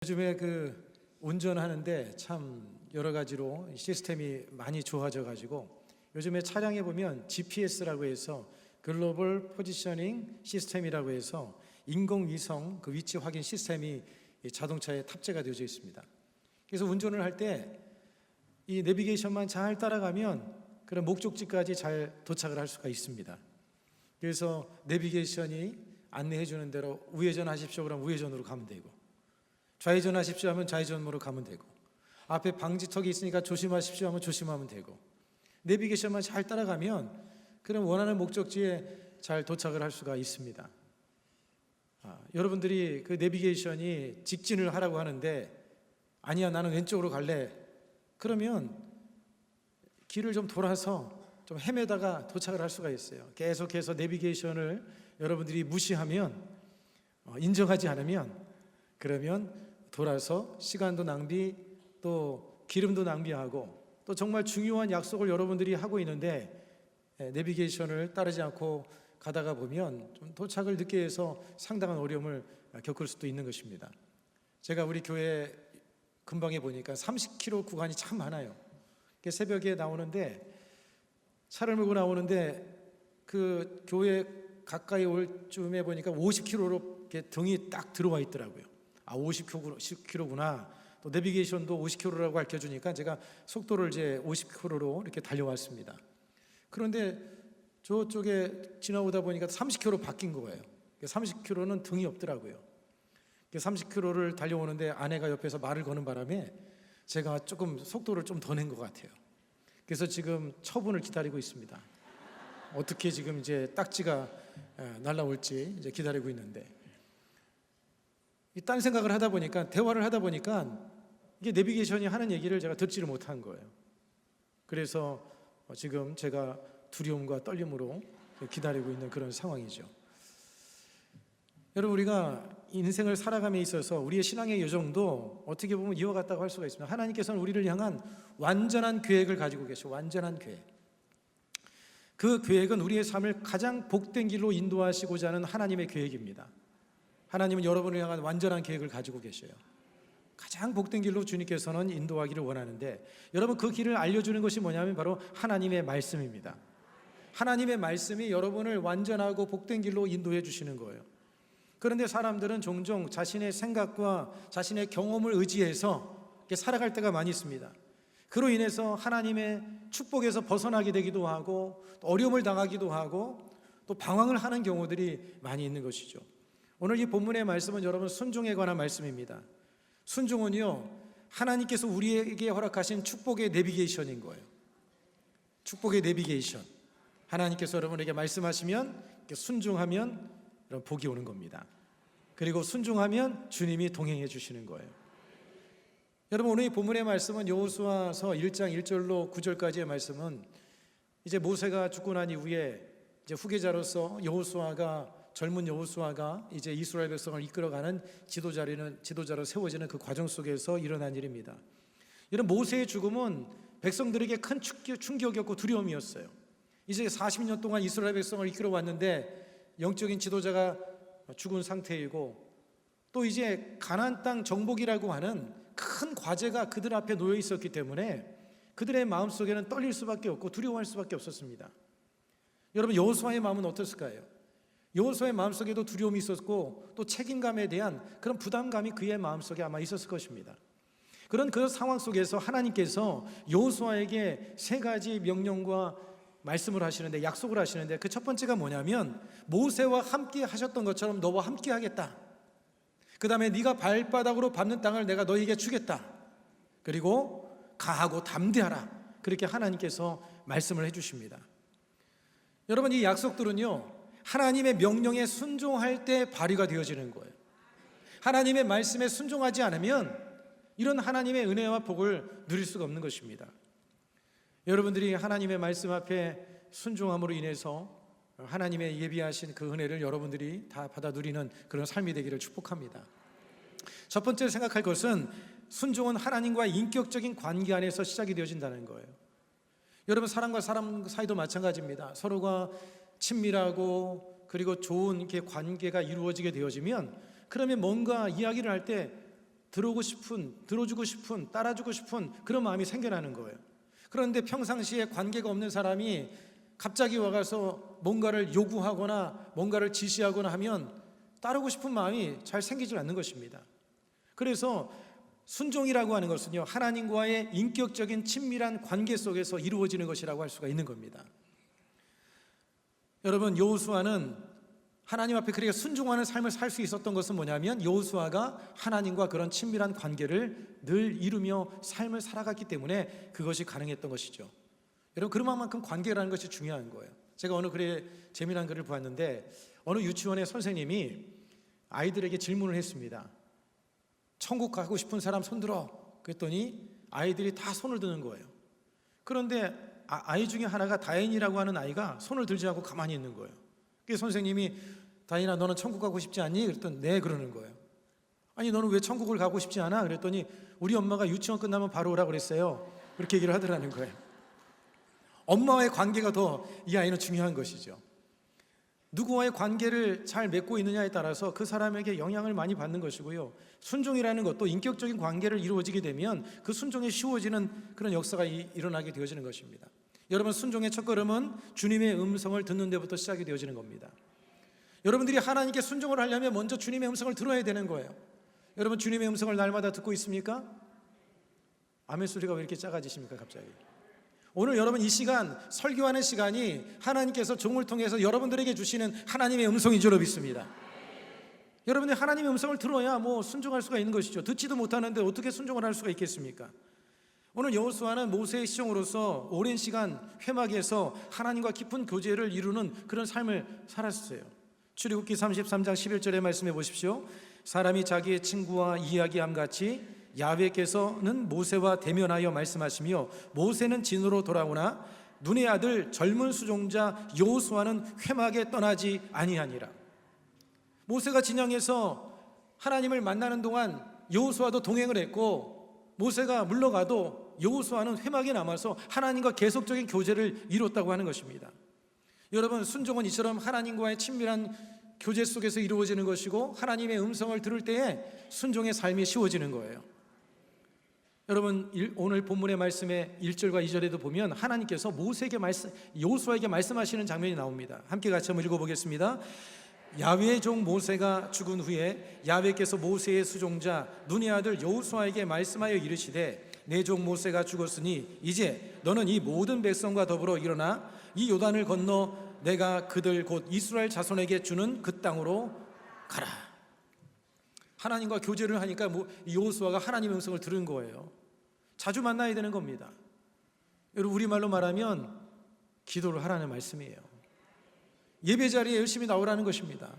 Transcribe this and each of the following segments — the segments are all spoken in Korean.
요즘에 운전하는데 참 여러 가지로 시스템이 많이 좋아져 가지고 요즘에 차량에 보면 GPS라고 해서 글로벌 포지셔닝 시스템이라고 해서 인공위성 그 위치 확인 시스템이 이 자동차에 탑재가 되어져 있습니다. 그래서 운전을 할 때 이 내비게이션만 잘 따라가면 그런 목적지까지 잘 도착을 할 수가 있습니다. 그래서 내비게이션이 안내해 주는 대로 우회전하십시오 그러면 우회전으로 가면 되고, 좌회전하십시오 하면 좌회전으로 가면 되고, 앞에 방지턱이 있으니까 조심하십시오 하면 조심하면 되고, 내비게이션만 잘 따라가면 그런 원하는 목적지에 잘 도착을 할 수가 있습니다. 여러분들이 그 내비게이션이 직진을 하라고 하는데 아니야 나는 왼쪽으로 갈래 그러면 길을 좀 돌아서 좀 헤매다가 도착을 할 수가 있어요. 계속해서 내비게이션을 여러분들이 무시하면, 인정하지 않으면, 그러면 돌아서 시간도 낭비, 또 기름도 낭비하고, 또 정말 중요한 약속을 여러분들이 하고 있는데 내비게이션을 따르지 않고 가다가 보면 좀 도착을 늦게 해서 상당한 어려움을 겪을 수도 있는 것입니다. 제가 우리 교회 근방에 보니까 30km 구간이 참 많아요. 새벽에 나오는데 차를 몰고 나오는데 그 교회 가까이 올 쯤에 보니까 50km로 이렇게 등이 딱 들어와 있더라고요. 50km구나. 또 내비게이션도 50km라고 알려주니까 제가 속도를 이제 50km로 이렇게 달려왔습니다. 그런데 저쪽에 지나오다 보니까 30km 바뀐 거예요. 30km는 등이 없더라고요. 30km를 달려오는데 아내가 옆에서 말을 거는 바람에 제가 조금 속도를 좀 더 낸 것 같아요. 그래서 지금 처분을 기다리고 있습니다. 어떻게 지금 이제 딱지가 날라올지 이제 기다리고 있는데, 딴 생각을 하다 보니까, 대화를 하다 보니까 이게 내비게이션이 하는 얘기를 제가 듣지를 못한 거예요. 그래서 지금 제가 두려움과 떨림으로 기다리고 있는 그런 상황이죠. 여러분, 우리가 인생을 살아감에 있어서 우리의 신앙의 여정도 어떻게 보면 이와 같다고 할 수가 있습니다. 하나님께서는 우리를 향한 완전한 계획을 가지고 계셔. 완전한 계획. 그 계획은 우리의 삶을 가장 복된 길로 인도하시고자 하는 하나님의 계획입니다. 하나님은 여러분을 향한 완전한 계획을 가지고 계셔요. 가장 복된 길로 주님께서는 인도하기를 원하는데, 여러분 그 길을 알려주는 것이 뭐냐면 바로 하나님의 말씀입니다. 하나님의 말씀이 여러분을 완전하고 복된 길로 인도해 주시는 거예요. 그런데 사람들은 종종 자신의 생각과 자신의 경험을 의지해서 살아갈 때가 많이 있습니다. 그로 인해서 하나님의 축복에서 벗어나게 되기도 하고, 또 어려움을 당하기도 하고, 또 방황을 하는 경우들이 많이 있는 것이죠. 오늘 이 본문의 말씀은 여러분 순종에 관한 말씀입니다. 순종은요, 하나님께서 우리에게 허락하신 축복의 내비게이션인 거예요. 축복의 내비게이션. 하나님께서 여러분에게 말씀하시면 순종하면 여러분 복이 오는 겁니다. 그리고 순종하면 주님이 동행해 주시는 거예요. 여러분, 오늘 이 본문의 말씀은 여호수아서 1장 1절로 9절까지의 말씀은 이제 모세가 죽고 난 이후에 이제 후계자로서 젊은 여호수아가 이제 이스라엘 백성을 이끌어가는 지도자로 세워지는 그 과정 속에서 일어난 일입니다. 이런 모세의 죽음은 백성들에게 큰 충격이었고 두려움이었어요. 이제 40년 동안 이스라엘 백성을 이끌어왔는데 영적인 지도자가 죽은 상태이고, 또 이제 가나안 땅 정복이라고 하는 큰 과제가 그들 앞에 놓여 있었기 때문에 그들의 마음속에는 떨릴 수밖에 없고 두려워할 수밖에 없었습니다. 여러분, 여호수아의 마음은 어땠을까요? 여호수아의 마음속에도 두려움이 있었고, 또 책임감에 대한 그런 부담감이 그의 마음속에 아마 있었을 것입니다. 그런 그 상황 속에서 하나님께서 여호수아에게 세 가지 명령과 말씀을 하시는데, 약속을 하시는데, 그 첫 번째가 뭐냐면 모세와 함께 하셨던 것처럼 너와 함께 하겠다. 그 다음에 네가 발바닥으로 밟는 땅을 내가 너에게 주겠다. 그리고 강하고 담대하라. 그렇게 하나님께서 말씀을 해주십니다. 여러분, 이 약속들은요, 하나님의 명령에 순종할 때 발휘가 되어지는 거예요. 하나님의 말씀에 순종하지 않으면 이런 하나님의 은혜와 복을 누릴 수가 없는 것입니다. 여러분들이 하나님의 말씀 앞에 순종함으로 인해서 하나님의 예비하신 그 은혜를 여러분들이 다 받아 누리는 그런 삶이 되기를 축복합니다. 첫 번째로 생각할 것은 순종은 하나님과의 인격적인 관계 안에서 시작이 되어진다는 거예요. 여러분, 사람과 사람 사이도 마찬가지입니다. 서로가 친밀하고 그리고 좋은 이렇게 관계가 이루어지게 되어지면, 그러면 뭔가 이야기를 할 때 들어오고 싶은, 들어주고 싶은, 따라주고 싶은 그런 마음이 생겨나는 거예요. 그런데 평상시에 관계가 없는 사람이 갑자기 와가서 뭔가를 요구하거나 뭔가를 지시하거나 하면 따르고 싶은 마음이 잘 생기지 않는 것입니다. 그래서 순종이라고 하는 것은요, 하나님과의 인격적인 친밀한 관계 속에서 이루어지는 것이라고 할 수가 있는 겁니다. 여러분, 여호수아는 하나님 앞에 그렇게 순종하는 삶을 살 수 있었던 것은 뭐냐면, 여호수아가 하나님과 그런 친밀한 관계를 늘 이루며 삶을 살아갔기 때문에 그것이 가능했던 것이죠. 여러분, 그런 만큼 관계라는 것이 중요한 거예요. 제가 어느 글에 재미난 글을 보았는데, 어느 유치원의 선생님이 아이들에게 질문을 했습니다. 천국 가고 싶은 사람 손들어. 그랬더니 아이들이 다 손을 드는 거예요. 그런데 아이 중에 하나가 다인이라고 하는 아이가 손을 들지 않고 가만히 있는 거예요. 그래서 선생님이, 다인아, 너는 천국 가고 싶지 않니? 그랬더니 네, 그러는 거예요. 아니, 너는 왜 천국을 가고 싶지 않아? 그랬더니 우리 엄마가 유치원 끝나면 바로 오라고 그랬어요. 그렇게 얘기를 하더라는 거예요. 엄마와의 관계가 더 이 아이는 중요한 것이죠. 누구와의 관계를 잘 맺고 있느냐에 따라서 그 사람에게 영향을 많이 받는 것이고요, 순종이라는 것도 인격적인 관계를 이루어지게 되면 그 순종이 쉬워지는 그런 역사가 일어나게 되어지는 것입니다. 여러분, 순종의 첫걸음은 주님의 음성을 듣는 데부터 시작이 되어지는 겁니다. 여러분들이 하나님께 순종을 하려면 먼저 주님의 음성을 들어야 되는 거예요. 여러분, 주님의 음성을 날마다 듣고 있습니까? 아멘 소리가 왜 이렇게 작아지십니까 갑자기? 오늘 여러분, 이 시간, 설교하는 시간이 하나님께서 종을 통해서 여러분들에게 주시는 하나님의 음성인 줄 믿습니다. 여러분이 하나님의 음성을 들어야 순종할 수가 있는 것이죠. 듣지도 못하는데 어떻게 순종을 할 수가 있겠습니까? 오늘 여호수아는 모세의 시종으로서 오랜 시간 회막에서 하나님과 깊은 교제를 이루는 그런 삶을 살았어요. 출애굽기 33장 11절에 말씀해 보십시오. 사람이 자기의 친구와 이야기함 같이 야훼께서는 모세와 대면하여 말씀하시며, 모세는 진으로 돌아오나 눈의 아들 젊은 수종자 여호수아는 회막에 떠나지 아니하니라. 모세가 진영에서 하나님을 만나는 동안 여호수아도 동행을 했고, 모세가 물러가도 여호수아는 회막에 남아서 하나님과 계속적인 교제를 이뤘다고 하는 것입니다. 여러분, 순종은 이처럼 하나님과의 친밀한 교제 속에서 이루어지는 것이고, 하나님의 음성을 들을 때에 순종의 삶이 쉬워지는 거예요. 여러분, 오늘 본문의 말씀의 1절과 2절에도 보면 하나님께서 여호수아에게 말씀하시는 장면이 나옵니다. 함께 같이 한번 읽어보겠습니다. 야훼의 종 모세가 죽은 후에 야훼께서 모세의 수종자 눈의 아들 여호수아에게 말씀하여 이르시되, 내 종 모세가 죽었으니 이제 너는 이 모든 백성과 더불어 일어나 이 요단을 건너 내가 그들 곧 이스라엘 자손에게 주는 그 땅으로 가라. 하나님과 교제를 하니까 여호수아가 하나님의 음성을 들은 거예요. 자주 만나야 되는 겁니다. 여러분, 우리말로 말하면 기도를 하라는 말씀이에요. 예배 자리에 열심히 나오라는 것입니다.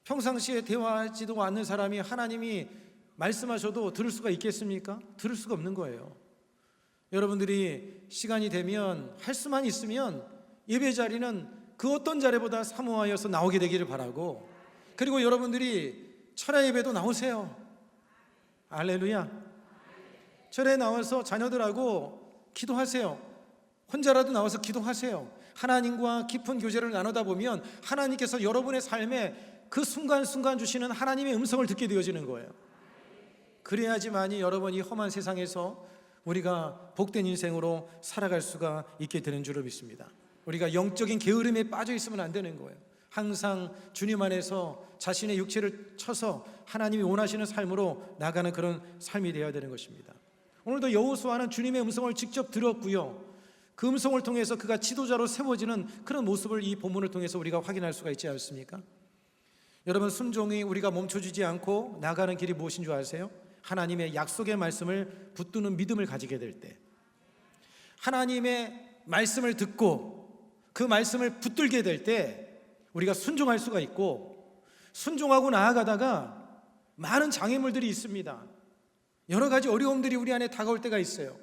평상시에 대화하지도 않는 사람이 하나님이 말씀하셔도 들을 수가 있겠습니까? 들을 수가 없는 거예요. 여러분들이 시간이 되면, 할 수만 있으면 예배 자리는 그 어떤 자리보다 사모하여서 나오게 되기를 바라고, 그리고 여러분들이 철야 예배도 나오세요. 할렐루야. 철야에 나와서 자녀들하고 기도하세요. 혼자라도 나와서 기도하세요. 하나님과 깊은 교제를 나누다 보면 하나님께서 여러분의 삶에 그 순간순간 주시는 하나님의 음성을 듣게 되어지는 거예요. 그래야지만이 여러분이 험한 세상에서 우리가 복된 인생으로 살아갈 수가 있게 되는 줄을 믿습니다. 우리가 영적인 게으름에 빠져 있으면 안 되는 거예요. 항상 주님 안에서 자신의 육체를 쳐서 하나님이 원하시는 삶으로 나가는 그런 삶이 되어야 되는 것입니다. 오늘도 여호수아는 주님의 음성을 직접 들었고요, 그 음성을 통해서 그가 지도자로 세워지는 그런 모습을 이 본문을 통해서 우리가 확인할 수가 있지 않습니까? 여러분, 순종이 우리가 멈춰주지 않고 나가는 길이 무엇인 줄 아세요? 하나님의 약속의 말씀을 붙드는 믿음을 가지게 될 때, 하나님의 말씀을 듣고 그 말씀을 붙들게 될 때 우리가 순종할 수가 있고, 순종하고 나아가다가 많은 장애물들이 있습니다. 여러 가지 어려움들이 우리 안에 다가올 때가 있어요.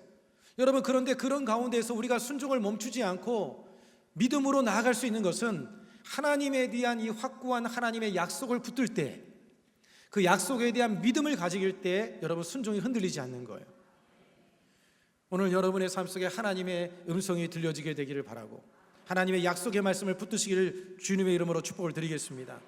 여러분, 그런데 그런 가운데에서 우리가 순종을 멈추지 않고 믿음으로 나아갈 수 있는 것은 하나님에 대한 이 확고한 하나님의 약속을 붙들 때, 그 약속에 대한 믿음을 가질 때 여러분, 순종이 흔들리지 않는 거예요. 오늘 여러분의 삶 속에 하나님의 음성이 들려지게 되기를 바라고, 하나님의 약속의 말씀을 붙드시기를 주님의 이름으로 축복을 드리겠습니다.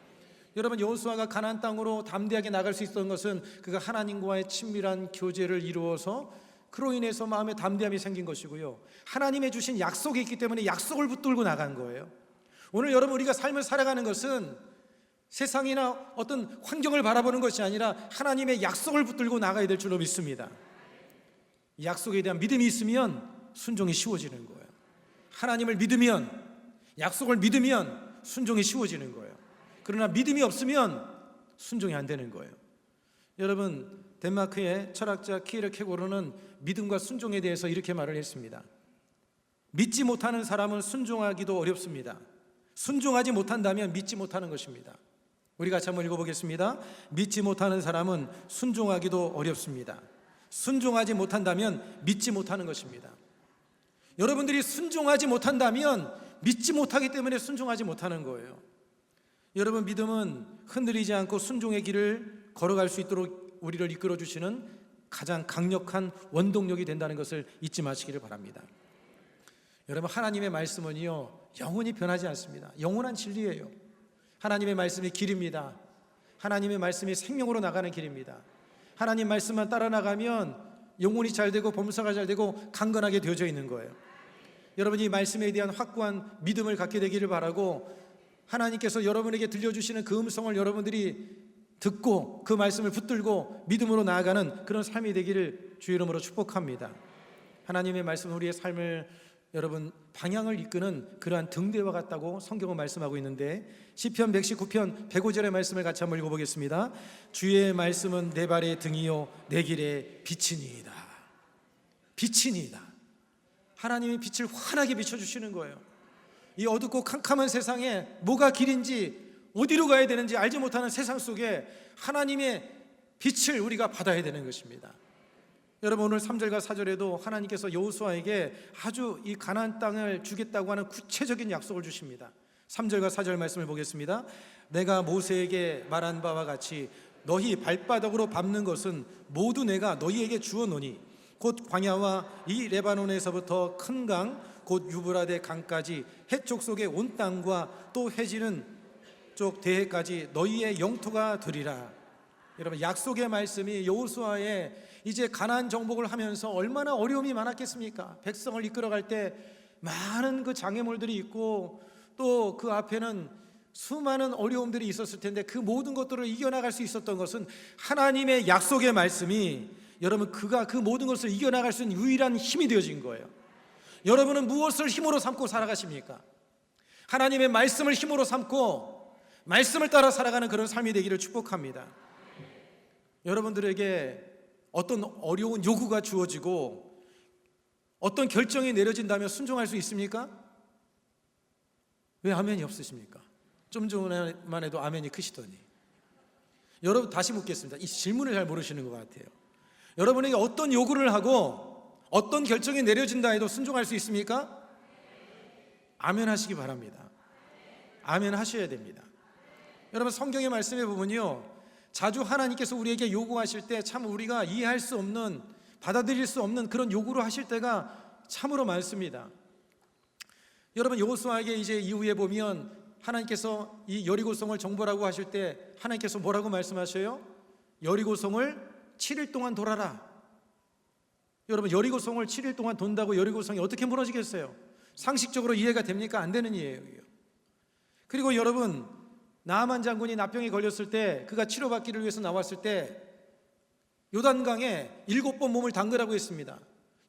여러분, 여호수아가 가나안 땅으로 담대하게 나갈 수 있었던 것은 그가 하나님과의 친밀한 교제를 이루어서 그로 인해서 마음에 담대함이 생긴 것이고요, 하나님의 주신 약속이 있기 때문에 약속을 붙들고 나간 거예요. 오늘 여러분, 우리가 삶을 살아가는 것은 세상이나 어떤 환경을 바라보는 것이 아니라 하나님의 약속을 붙들고 나가야 될 줄로 믿습니다. 이 약속에 대한 믿음이 있으면 순종이 쉬워지는 거예요. 하나님을 믿으면, 약속을 믿으면 순종이 쉬워지는 거예요. 그러나 믿음이 없으면 순종이 안 되는 거예요. 여러분, 덴마크의 철학자 키에르케고르는 믿음과 순종에 대해서 이렇게 말을 했습니다. 믿지 못하는 사람은 순종하기도 어렵습니다. 순종하지 못한다면 믿지 못하는 것입니다. 우리 같이 한번 읽어보겠습니다. 믿지 못하는 사람은 순종하기도 어렵습니다. 순종하지 못한다면 믿지 못하는 것입니다. 여러분들이 순종하지 못한다면 믿지 못하기 때문에 순종하지 못하는 거예요. 여러분, 믿음은 흔들리지 않고 순종의 길을 걸어갈 수 있도록 우리를 이끌어 주시는 가장 강력한 원동력이 된다는 것을 잊지 마시기를 바랍니다. 여러분, 하나님의 말씀은요, 영원히 변하지 않습니다. 영원한 진리예요. 하나님의 말씀이 길입니다. 하나님의 말씀이 생명으로 나가는 길입니다. 하나님 말씀만 따라 나가면 영혼이 잘 되고 범사가 잘 되고 강건하게 되어져 있는 거예요. 여러분, 이 말씀에 대한 확고한 믿음을 갖게 되기를 바라고, 하나님께서 여러분에게 들려주시는 그 음성을 여러분들이 듣고 그 말씀을 붙들고 믿음으로 나아가는 그런 삶이 되기를 주의 이름으로 축복합니다. 하나님의 말씀은 우리의 삶을, 여러분, 방향을 이끄는 그러한 등대와 같다고 성경은 말씀하고 있는데, 시편 119편 105절의 말씀을 같이 한번 읽어보겠습니다. 주의 말씀은 내 발의 등이요 내 길의 빛이니이다. 빛이니이다. 하나님이 빛을 환하게 비춰주시는 거예요. 이 어둡고 캄캄한 세상에 뭐가 길인지, 어디로 가야 되는지 알지 못하는 세상 속에 하나님의 빛을 우리가 받아야 되는 것입니다. 여러분, 오늘 3절과 4절에도 하나님께서 여호수아에게 아주 이 가나안 땅을 주겠다고 하는 구체적인 약속을 주십니다. 3절과 4절 말씀을 보겠습니다. 내가 모세에게 말한 바와 같이 너희 발바닥으로 밟는 것은 모두 내가 너희에게 주었노니 곧 광야와 이 레바논에서부터 큰 강 곧 유브라데 강까지 해쪽 속의 온 땅과 또 해지는 쪽 대해까지 너희의 영토가 되리라. 여러분, 약속의 말씀이 여호수아의 이제 가나안 정복을 하면서 얼마나 어려움이 많았겠습니까? 백성을 이끌어갈 때 많은 그 장애물들이 있고 또 그 앞에는 수많은 어려움들이 있었을 텐데, 그 모든 것들을 이겨나갈 수 있었던 것은 하나님의 약속의 말씀이, 여러분, 그가 그 모든 것을 이겨나갈 수 있는 유일한 힘이 되어진 거예요. 여러분은 무엇을 힘으로 삼고 살아가십니까? 하나님의 말씀을 힘으로 삼고 말씀을 따라 살아가는 그런 삶이 되기를 축복합니다. 여러분들에게 어떤 어려운 요구가 주어지고 어떤 결정이 내려진다면 순종할 수 있습니까? 왜 아멘이 없으십니까? 좀 전만 해도 아멘이 크시더니. 여러분, 다시 묻겠습니다. 이 질문을 잘 모르시는 것 같아요. 여러분에게 어떤 요구를 하고 어떤 결정이 내려진다 해도 순종할 수 있습니까? 아멘 하시기 바랍니다. 아멘 하셔야 됩니다. 여러분, 성경의 말씀에 보면요, 자주 하나님께서 우리에게 요구하실 때 참 우리가 이해할 수 없는, 받아들일 수 없는 그런 요구를 하실 때가 참으로 많습니다. 여러분, 여호수아에게 이제 이후에 보면 하나님께서 이 여리고성을 정벌하고 하실 때 하나님께서 뭐라고 말씀하셔요? 여리고성을 7일 동안 돌아라. 여러분, 여리고성을 7일 동안 돈다고 여리고성이 어떻게 무너지겠어요? 상식적으로 이해가 됩니까? 안 되는 이해예요. 그리고 여러분, 나아만 장군이 나병에 걸렸을 때, 그가 치료받기를 위해서 나왔을 때 요단강에 7번 몸을 담그라고 했습니다.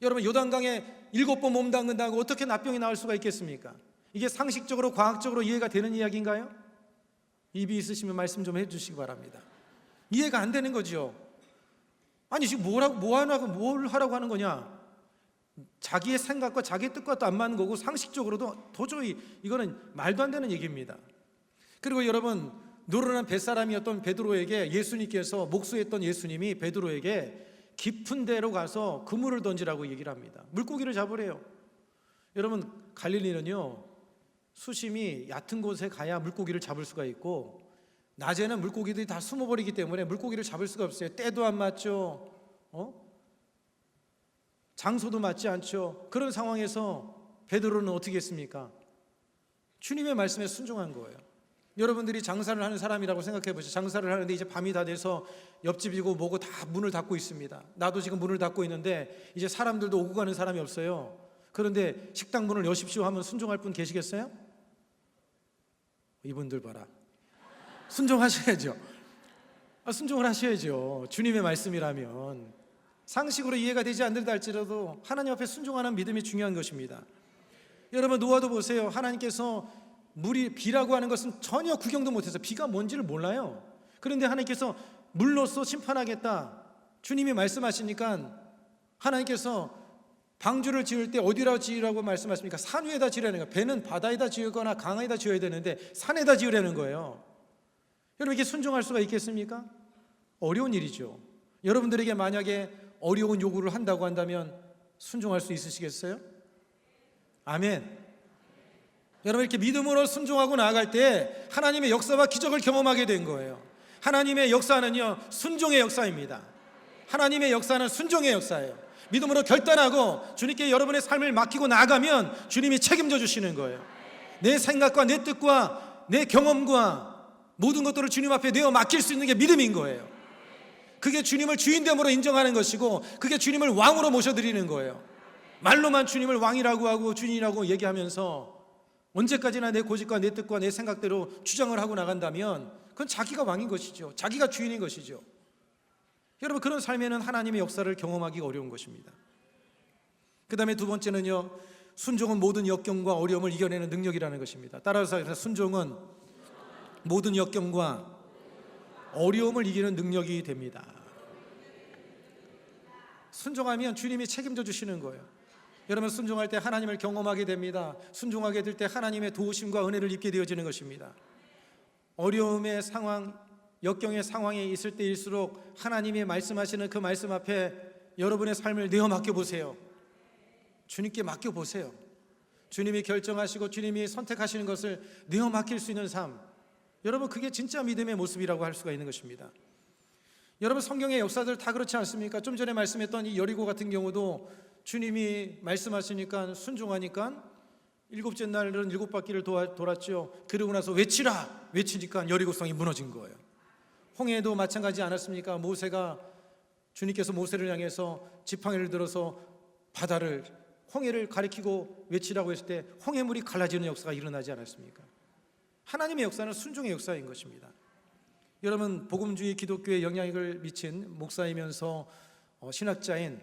여러분, 요단강에 7번 몸 담근다고 어떻게 나병이 나을 수가 있겠습니까? 이게 상식적으로 과학적으로 이해가 되는 이야기인가요? 입이 있으시면 말씀 좀 해주시기 바랍니다. 이해가 안 되는 거죠. 아니, 지금 뭘 하라고 하는 거냐? 자기의 생각과 자기의 뜻과 또 안 맞는 거고, 상식적으로도 도저히 이거는 말도 안 되는 얘기입니다. 그리고 여러분, 노련한 뱃사람이었던 베드로에게 예수님께서, 목수했던 예수님이 베드로에게 깊은 데로 가서 그물을 던지라고 얘기를 합니다. 물고기를 잡으래요. 여러분, 갈릴리는요, 수심이 얕은 곳에 가야 물고기를 잡을 수가 있고, 낮에는 물고기들이 다 숨어버리기 때문에 물고기를 잡을 수가 없어요. 때도 안 맞죠. 장소도 맞지 않죠. 그런 상황에서 베드로는 어떻게 했습니까? 주님의 말씀에 순종한 거예요. 여러분들이 장사를 하는 사람이라고 생각해 보세요. 장사를 하는데 이제 밤이 다 돼서 옆집이고 뭐고 다 문을 닫고 있습니다. 나도 지금 문을 닫고 있는데 이제 사람들도 오고 가는 사람이 없어요. 그런데 식당 문을 여십시오 하면 순종할 분 계시겠어요? 이분들 봐라. 순종하셔야죠. 순종을 하셔야죠. 주님의 말씀이라면. 상식으로 이해가 되지 않는다 할지라도 하나님 앞에 순종하는 믿음이 중요한 것입니다. 여러분 노아도 보세요. 하나님께서 물이 비라고 하는 것은 전혀 구경도 못해서 비가 뭔지를 몰라요. 그런데 하나님께서 물로써 심판하겠다 주님이 말씀하시니까 하나님께서 방주를 지을 때 어디다 지으라고 말씀하십니까? 산 위에다 지으라는 거예요. 배는 바다에다 지으거나 강에다 지어야 되는데 산에다 지으라는 거예요. 여러분 이게 순종할 수가 있겠습니까? 어려운 일이죠. 여러분들에게 만약에 어려운 요구를 한다고 한다면 순종할 수 있으시겠어요? 아멘. 여러분 이렇게 믿음으로 순종하고 나아갈 때 하나님의 역사와 기적을 경험하게 된 거예요. 하나님의 역사는요 순종의 역사입니다. 하나님의 역사는 순종의 역사예요. 믿음으로 결단하고 주님께 여러분의 삶을 맡기고 나가면 주님이 책임져 주시는 거예요. 내 생각과 내 뜻과 내 경험과 모든 것들을 주님 앞에 내어 맡길 수 있는 게 믿음인 거예요. 그게 주님을 주인됨으로 인정하는 것이고 그게 주님을 왕으로 모셔드리는 거예요. 말로만 주님을 왕이라고 하고 주인이라고 얘기하면서 언제까지나 내 고집과 내 뜻과 내 생각대로 주장을 하고 나간다면 그건 자기가 왕인 것이죠. 자기가 주인인 것이죠. 여러분 그런 삶에는 하나님의 역사를 경험하기 어려운 것입니다. 그 다음에 두 번째는요 순종은 모든 역경과 어려움을 이겨내는 능력이라는 것입니다. 따라서 순종은 모든 역경과 어려움을 이기는 능력이 됩니다. 순종하면 주님이 책임져 주시는 거예요. 여러분 순종할 때 하나님을 경험하게 됩니다. 순종하게 될 때 하나님의 도우심과 은혜를 입게 되어지는 것입니다. 어려움의 상황, 역경의 상황에 있을 때일수록 하나님이 말씀하시는 그 말씀 앞에 여러분의 삶을 내어 맡겨보세요. 주님께 맡겨보세요. 주님이 결정하시고 주님이 선택하시는 것을 내어 맡길 수 있는 삶, 여러분 그게 진짜 믿음의 모습이라고 할 수가 있는 것입니다. 여러분 성경의 역사들 다 그렇지 않습니까? 좀 전에 말씀했던 이 여리고 같은 경우도 주님이 말씀하시니까 순종하니까 일곱째 날은 일곱 바퀴를 돌았죠. 그러고 나서 외치라 외치니까 여리고성이 무너진 거예요. 홍해도 마찬가지 않았습니까? 모세가 주님께서 모세를 향해서 지팡이를 들어서 바다를 홍해를 가리키고 외치라고 했을 때 홍해물이 갈라지는 역사가 일어나지 않았습니까? 하나님의 역사는 순종의 역사인 것입니다. 여러분 복음주의 기독교에 영향력을 미친 목사이면서 신학자인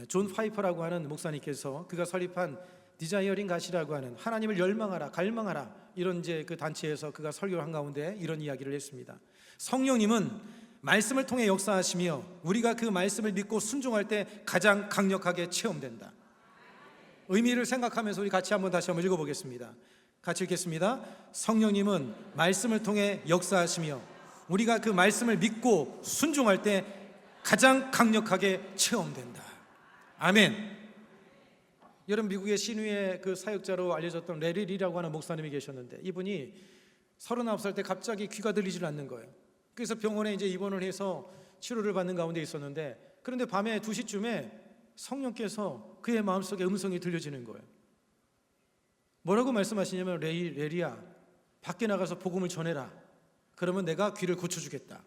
존 파이퍼라고 하는 목사님께서 그가 설립한 디자이어링 갓이라고 하는 하나님을 열망하라 갈망하라 이런 이제 그 단체에서 그가 설교를 한 가운데 이런 이야기를 했습니다. 성령님은 말씀을 통해 역사하시며 우리가 그 말씀을 믿고 순종할 때 가장 강력하게 체험된다. 의미를 생각하면서 우리 같이 다시 한번 읽어보겠습니다. 같이 읽겠습니다. 성령님은 말씀을 통해 역사하시며 우리가 그 말씀을 믿고 순종할 때 가장 강력하게 체험된다. 아멘. 여러분 미국의 신위의 그 사역자로 알려졌던 레리 리라고 하는 목사님이 계셨는데 이분이 39살 때 갑자기 귀가 들리질 않는 거예요. 그래서 병원에 이제 입원을 해서 치료를 받는 가운데 있었는데 그런데 밤에 2시쯤에 성령께서 그의 마음속에 음성이 들려지는 거예요. 뭐라고 말씀하시냐면 레리야 밖에 나가서 복음을 전해라. 그러면 내가 귀를 고쳐주겠다.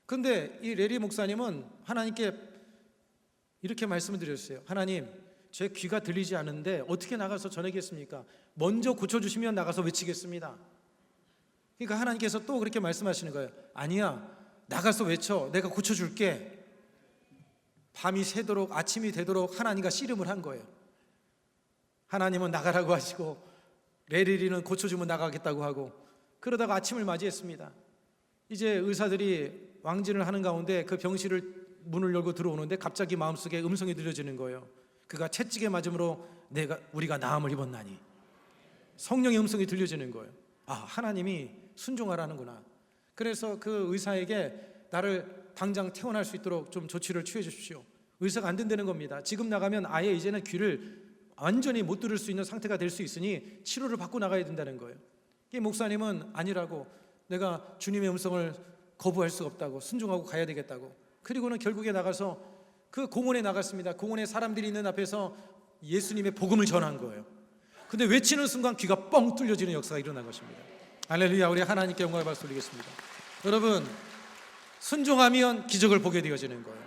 그런데 이 레리 목사님은 하나님께 이렇게 말씀을 드렸어요. 하나님 제 귀가 들리지 않는데 어떻게 나가서 전하겠습니까? 먼저 고쳐주시면 나가서 외치겠습니다. 그러니까 하나님께서 또 그렇게 말씀하시는 거예요. 아니야 나가서 외쳐 내가 고쳐줄게. 밤이 새도록 아침이 되도록 하나님과 씨름을 한 거예요. 하나님은 나가라고 하시고 레리리는 고쳐주면 나가겠다고 하고 그러다가 아침을 맞이했습니다. 이제 의사들이 왕진을 하는 가운데 그 병실을 문을 열고 들어오는데 갑자기 마음속에 음성이 들려지는 거예요. 그가 채찍에 맞음으로 우리가 나음을 입었나니. 성령의 음성이 들려지는 거예요. 아 하나님이 순종하라는구나. 그래서 그 의사에게 나를 당장 퇴원할 수 있도록 좀 조치를 취해 주십시오. 의사가 안 된다는 겁니다. 지금 나가면 아예 이제는 귀를 완전히 못 들을 수 있는 상태가 될 수 있으니 치료를 받고 나가야 된다는 거예요. 이 목사님은 아니라고 내가 주님의 음성을 거부할 수가 없다고 순종하고 가야 되겠다고. 그리고는 결국에 나가서 그 공원에 나갔습니다. 공원에 사람들이 있는 앞에서 예수님의 복음을 전한 거예요. 근데 외치는 순간 귀가 뻥 뚫려지는 역사가 일어난 것입니다. 할렐루야. 우리 하나님께 영광을 박수 올리겠습니다. 여러분, 순종하면 기적을 보게 되어지는 거예요.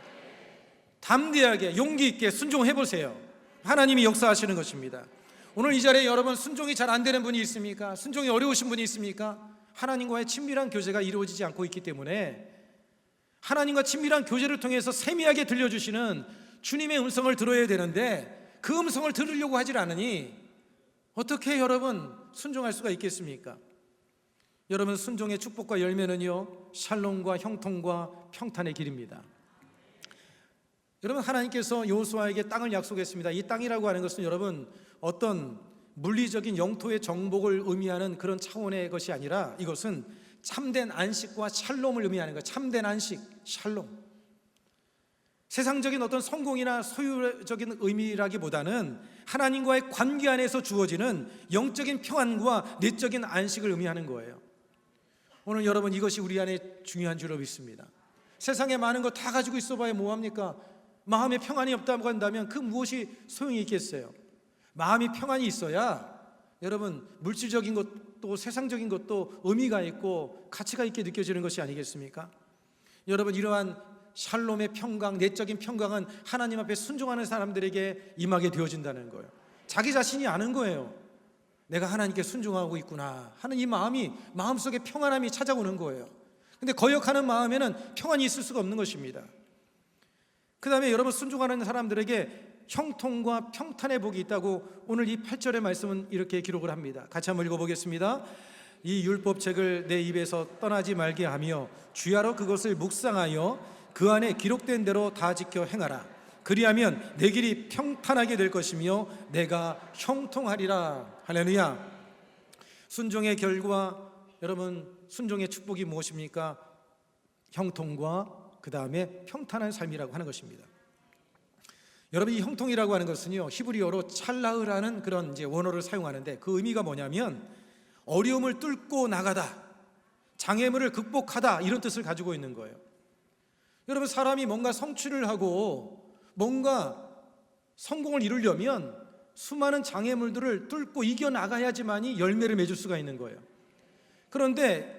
담대하게 용기 있게 순종해 보세요. 하나님이 역사하시는 것입니다. 오늘 이 자리에 여러분 순종이 잘 안 되는 분이 있습니까? 순종이 어려우신 분이 있습니까? 하나님과의 친밀한 교제가 이루어지지 않고 있기 때문에 하나님과 친밀한 교제를 통해서 세미하게 들려주시는 주님의 음성을 들어야 되는데 그 음성을 들으려고 하질 않으니 어떻게 여러분 순종할 수가 있겠습니까? 여러분, 순종의 축복과 열매는요, 샬롬과 형통과 평탄의 길입니다. 여러분, 하나님께서 여호수아에게 땅을 약속했습니다. 이 땅이라고 하는 것은 여러분 어떤 물리적인 영토의 정복을 의미하는 그런 차원의 것이 아니라 이것은 참된 안식과 샬롬을 의미하는 거예요. 참된 안식, 샬롬. 세상적인 어떤 성공이나 소유적인 의미라기보다는 하나님과의 관계 안에서 주어지는 영적인 평안과 내적인 안식을 의미하는 거예요. 오늘 여러분, 이것이 우리 안에 중요한 줄로 믿습니다. 세상에 많은 거 다 가지고 있어봐야 뭐합니까? 마음에 평안이 없다고 한다면 그 무엇이 소용이 있겠어요? 마음이 평안이 있어야 여러분 물질적인 것도 세상적인 것도 의미가 있고 가치가 있게 느껴지는 것이 아니겠습니까? 여러분, 이러한 샬롬의 평강, 내적인 평강은 하나님 앞에 순종하는 사람들에게 임하게 되어진다는 거예요. 자기 자신이 아는 거예요. 내가 하나님께 순종하고 있구나 하는 이 마음이, 마음속에 평안함이 찾아오는 거예요. 근데 거역하는 마음에는 평안이 있을 수가 없는 것입니다. 그 다음에 여러분, 순종하는 사람들에게 형통과 평탄의 복이 있다고 오늘 이 8절의 말씀은 이렇게 기록을 합니다. 같이 한번 읽어보겠습니다. 이 율법책을 내 입에서 떠나지 말게 하며 주야로 그것을 묵상하여 그 안에 기록된 대로 다 지켜 행하라. 그리하면 내 길이 평탄하게 될 것이며 내가 형통하리라. 할렐루야. 순종의 결과, 여러분 순종의 축복이 무엇입니까? 형통과 그 다음에 평탄한 삶이라고 하는 것입니다. 여러분, 이 형통이라고 하는 것은요, 히브리어로 찰라흐라는 그런 이제 원어를 사용하는데 그 의미가 뭐냐면 어려움을 뚫고 나가다, 장애물을 극복하다, 이런 뜻을 가지고 있는 거예요. 여러분, 사람이 뭔가 성취를 하고 뭔가 성공을 이루려면 수많은 장애물들을 뚫고 이겨나가야지만이 열매를 맺을 수가 있는 거예요. 그런데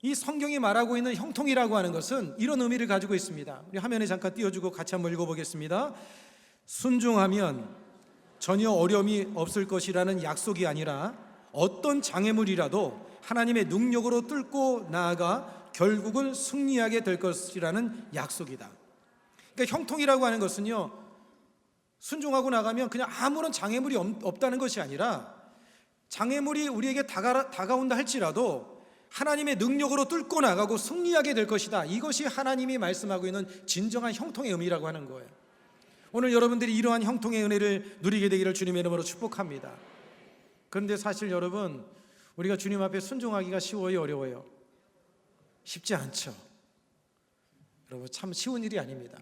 이 성경이 말하고 있는 형통이라고 하는 것은 이런 의미를 가지고 있습니다. 우리 화면에 잠깐 띄워주고 같이 한번 읽어보겠습니다. 순종하면 전혀 어려움이 없을 것이라는 약속이 아니라 어떤 장애물이라도 하나님의 능력으로 뚫고 나아가 결국은 승리하게 될 것이라는 약속이다. 그러니까 형통이라고 하는 것은요, 순종하고 나가면 그냥 아무런 장애물이 없다는 것이 아니라 장애물이 우리에게 다가온다 할지라도 하나님의 능력으로 뚫고 나가고 승리하게 될 것이다. 이것이 하나님이 말씀하고 있는 진정한 형통의 의미라고 하는 거예요. 오늘 여러분들이 이러한 형통의 은혜를 누리게 되기를 주님의 이름으로 축복합니다. 그런데 사실 여러분, 우리가 주님 앞에 순종하기가 쉬워요, 어려워요? 쉽지 않죠. 여러분, 참 쉬운 일이 아닙니다.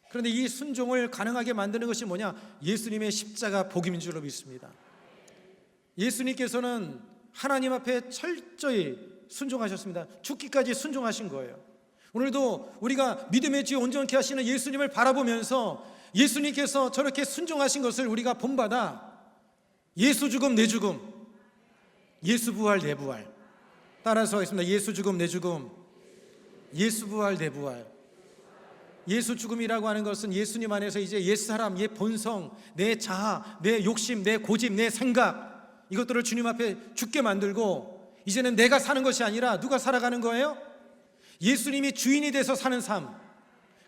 그런데 이 순종을 가능하게 만드는 것이 뭐냐? 예수님의 십자가 복음인 줄로 믿습니다. 예수님께서는 하나님 앞에 철저히 순종하셨습니다. 죽기까지 순종하신 거예요. 오늘도 우리가 믿음의 지혜 온전케 하시는 예수님을 바라보면서 예수님께서 저렇게 순종하신 것을 우리가 본받아 예수 죽음 내 죽음, 예수 부활 내 부활, 따라서 하겠습니다. 예수 죽음 내 죽음, 예수 부활 내 부활. 예수 죽음이라고 하는 것은 예수님 안에서 이제 옛사람, 옛 본성, 내 자아, 내 욕심, 내 고집, 내 생각, 이것들을 주님 앞에 죽게 만들고 이제는 내가 사는 것이 아니라 누가 살아가는 거예요? 예수님이 주인이 돼서 사는 삶,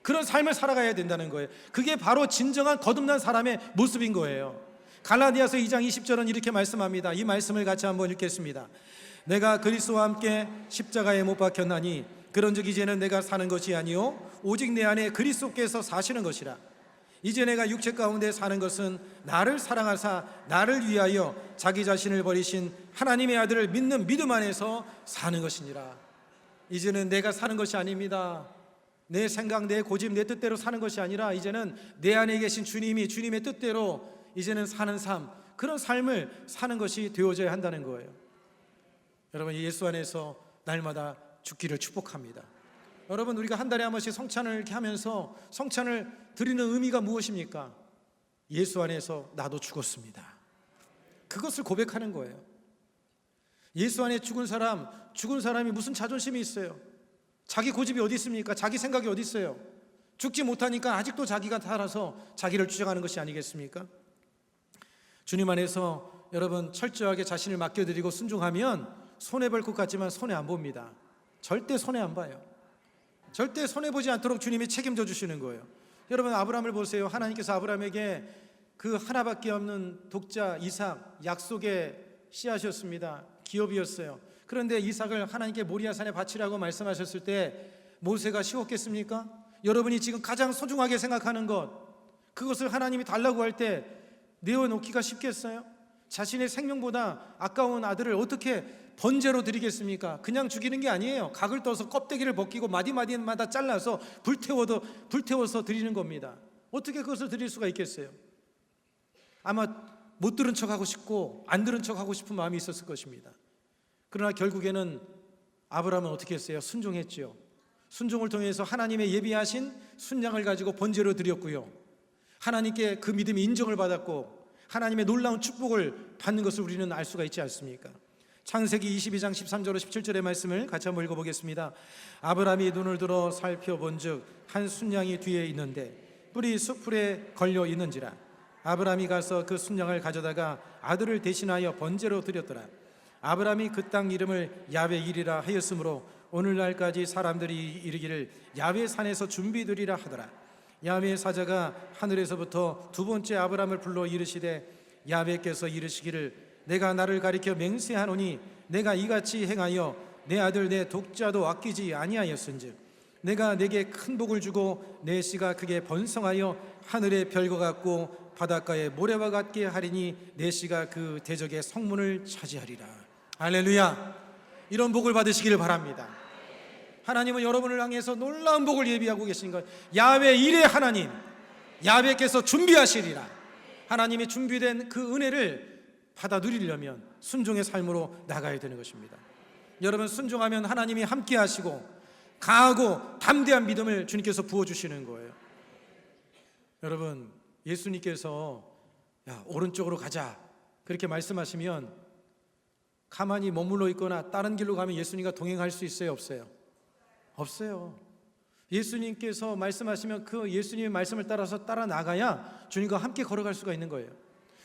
그런 삶을 살아가야 된다는 거예요. 그게 바로 진정한 거듭난 사람의 모습인 거예요. 갈라디아서 2장 20절은 이렇게 말씀합니다. 이 말씀을 같이 한번 읽겠습니다. 내가 그리스도와 함께 십자가에 못 박혔나니 그런즉 이제는 내가 사는 것이 아니요 오직 내 안에 그리스도께서 사시는 것이라. 이제 내가 육체 가운데 사는 것은 나를 사랑하사 나를 위하여 자기 자신을 버리신 하나님의 아들을 믿는 믿음 안에서 사는 것이니라. 이제는 내가 사는 것이 아닙니다. 내 생각, 내 고집, 내 뜻대로 사는 것이 아니라 이제는 내 안에 계신 주님이 주님의 뜻대로 이제는 사는 삶, 그런 삶을 사는 것이 되어져야 한다는 거예요. 여러분, 예수 안에서 날마다 죽기를 축복합니다. 여러분, 우리가 한 달에 한 번씩 성찬을 이렇게 하면서 성찬을 드리는 의미가 무엇입니까? 예수 안에서 나도 죽었습니다. 그것을 고백하는 거예요. 예수 안에 죽은 사람이 무슨 자존심이 있어요? 자기 고집이 어디 있습니까? 자기 생각이 어디 있어요? 죽지 못하니까 아직도 자기가 살아서 자기를 주장하는 것이 아니겠습니까? 주님 안에서 여러분 철저하게 자신을 맡겨드리고 순종하면 손해볼 것 같지만 손해 안 봅니다. 절대 손해 안 봐요. 절대 손해보지 않도록 주님이 책임져 주시는 거예요. 여러분 아브라함을 보세요. 하나님께서 아브라함에게 그 하나밖에 없는 독자 이삭, 약속의 씨앗이었습니다. 기업이었어요. 그런데 이삭을 하나님께 모리아산에 바치라고 말씀하셨을 때 모세가 쉬웠겠습니까? 여러분이 지금 가장 소중하게 생각하는 것, 그것을 하나님이 달라고 할 때 내어놓기가 쉽겠어요? 자신의 생명보다 아까운 아들을 어떻게 번제로 드리겠습니까? 그냥 죽이는 게 아니에요. 각을 떠서 껍데기를 벗기고 마디마디마다 잘라서 불태워서 드리는 겁니다. 어떻게 그것을 드릴 수가 있겠어요? 아마 못 들은 척하고 싶고 안 들은 척하고 싶은 마음이 있었을 것입니다. 그러나 결국에는 아브라함은 어떻게 했어요? 순종했죠. 순종을 통해서 하나님의 예비하신 순양을 가지고 번제로 드렸고요, 하나님께 그 믿음이 인정을 받았고 하나님의 놀라운 축복을 받는 것을 우리는 알 수가 있지 않습니까? 창세기 22장 13절로 17절의 말씀을 같이 한번 읽어보겠습니다. 아브라함이 눈을 들어 살펴본즉 한 순양이 뒤에 있는데 뿔이 숯불에 걸려 있는지라. 아브라함이 가서 그 순양을 가져다가 아들을 대신하여 번제로 드렸더라. 아브라함이 그 땅 이름을 야베일이라 하였으므로 오늘날까지 사람들이 이르기를 야베 산에서 준비되리라 하더라. 야베의 사자가 하늘에서부터 두 번째 아브라함을 불러 이르시되 야베께서 이르시기를 내가 나를 가리켜 맹세하노니 내가 이같이 행하여 내 아들 내 독자도 아끼지 아니하였은즉 내가 내게 큰 복을 주고 내 씨가 크게 번성하여 하늘의 별과 같고 바닷가의 모래와 같게 하리니 내 씨가 그 대적의 성문을 차지하리라. 할렐루야. 이런 복을 받으시기를 바랍니다. 하나님은 여러분을 향해서 놀라운 복을 예비하고 계신 것, 야훼 일의 하나님, 야훼께서 준비하시리라. 하나님이 준비된 그 은혜를 받아 누리려면 순종의 삶으로 나가야 되는 것입니다. 여러분 순종하면 하나님이 함께 하시고 강하고 담대한 믿음을 주님께서 부어주시는 거예요. 여러분 예수님께서 야 오른쪽으로 가자 그렇게 말씀하시면 가만히 머물러 있거나 다른 길로 가면 예수님과 동행할 수 있어요? 없어요? 없어요. 예수님께서 말씀하시면 그 예수님의 말씀을 따라서 따라 나가야 주님과 함께 걸어갈 수가 있는 거예요.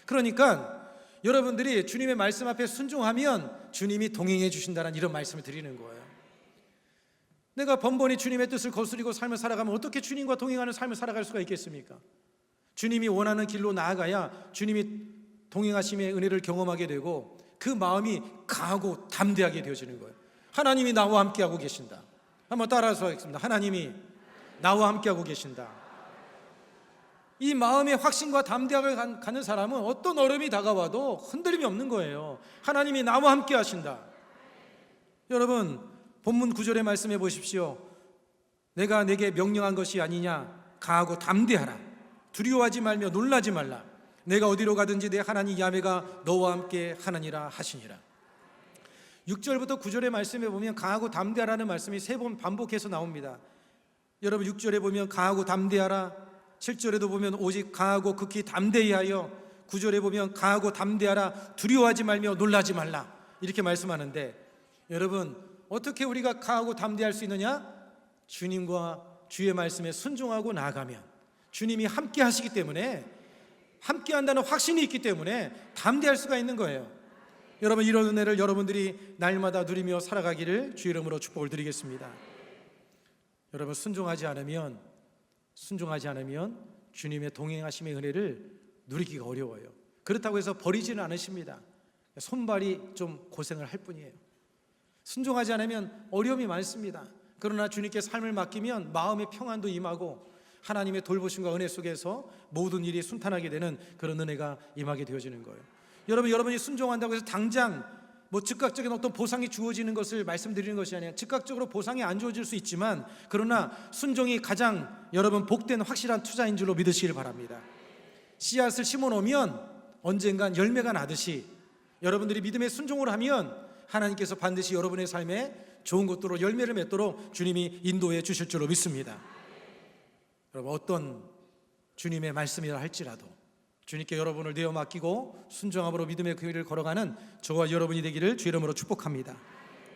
그러니까 여러분들이 주님의 말씀 앞에 순종하면 주님이 동행해 주신다는 이런 말씀을 드리는 거예요. 내가 번번이 주님의 뜻을 거스리고 삶을 살아가면 어떻게 주님과 동행하는 삶을 살아갈 수가 있겠습니까? 주님이 원하는 길로 나아가야 주님이 동행하심의 은혜를 경험하게 되고 그 마음이 강하고 담대하게 되어지는 거예요. 하나님이 나와 함께하고 계신다. 한번 따라서 하겠습니다. 하나님이 나와 함께하고 계신다. 이 마음의 확신과 담대함을 갖는 사람은 어떤 어려움이 다가와도 흔들림이 없는 거예요. 하나님이 나와 함께 하신다. 여러분 본문 9절의 말씀해 보십시오. 내가 내게 명령한 것이 아니냐. 강하고 담대하라. 두려워하지 말며 놀라지 말라. 내가 어디로 가든지 내 하나님 야훼가 너와 함께 하느니라 하시니라. 6절부터 9절의 말씀에 보면 강하고 담대하라는 말씀이 3번 반복해서 나옵니다. 여러분 6절에 보면 강하고 담대하라, 7절에도 보면 오직 강하고 극히 담대히 하여, 9절에 보면 강하고 담대하라, 두려워하지 말며 놀라지 말라 이렇게 말씀하는데, 여러분 어떻게 우리가 강하고 담대할 수 있느냐? 주님과 주의 말씀에 순종하고 나아가면 주님이 함께 하시기 때문에, 함께 한다는 확신이 있기 때문에 담대할 수가 있는 거예요. 여러분 이런 은혜를 여러분들이 날마다 누리며 살아가기를 주의 이름으로 축복을 드리겠습니다. 여러분 순종하지 않으면 주님의 동행하심의 은혜를 누리기가 어려워요. 그렇다고 해서 버리지는 않으십니다. 손발이 좀 고생을 할 뿐이에요. 순종하지 않으면 어려움이 많습니다. 그러나 주님께 삶을 맡기면 마음의 평안도 임하고 하나님의 돌보심과 은혜 속에서 모든 일이 순탄하게 되는 그런 은혜가 임하게 되어지는 거예요. 여러분이 순종한다고 해서 당장 즉각적인 어떤 보상이 주어지는 것을 말씀드리는 것이 아니라, 즉각적으로 보상이 안 주어질 수 있지만 그러나 순종이 가장 여러분 복된 확실한 투자인 줄로 믿으시길 바랍니다. 씨앗을 심어놓으면 언젠간 열매가 나듯이 여러분들이 믿음의 순종을 하면 하나님께서 반드시 여러분의 삶에 좋은 것들로 열매를 맺도록 주님이 인도해 주실 줄로 믿습니다. 여러분 어떤 주님의 말씀이라 할지라도 주님께 여러분을 내어 맡기고 순종함으로 믿음의 그 길을 걸어가는 저와 여러분이 되기를 주 이름으로 축복합니다.